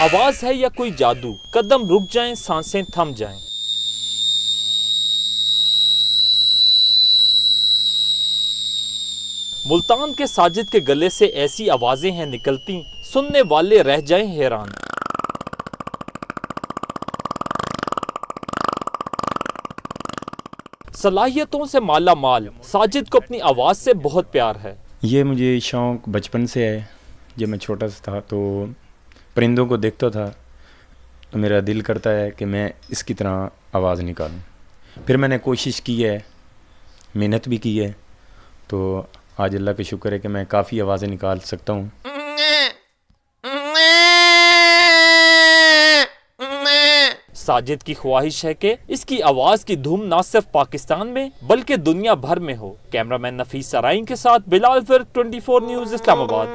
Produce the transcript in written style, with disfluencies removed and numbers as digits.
आवाज है या कोई जादू, कदम रुक जाएं, सांसें थम जाएं। मुल्तान के साजिद के गले से ऐसी आवाजें हैं निकलती, सुनने वाले रह जाएं हैरान। सलाहियतों से माला माल, साजिद को अपनी आवाज से बहुत प्यार है। ये मुझे शौक़ बचपन से है। जब मैं छोटा सा था तो परिंदों को देखता था तो मेरा दिल करता है कि मैं इसकी तरह आवाज़ निकालूं। फिर मैंने कोशिश की है, मेहनत भी की है, तो आज अल्लाह का शुक्र है कि मैं काफ़ी आवाज़ें निकाल सकता हूँ। साजिद की ख्वाहिश है कि इसकी आवाज की धूम न सिर्फ पाकिस्तान में बल्कि दुनिया भर में हो। कैमरामैन नफीस सराइन के साथ बिलाल फिर 24 न्यूज़ इस्लामाबाद।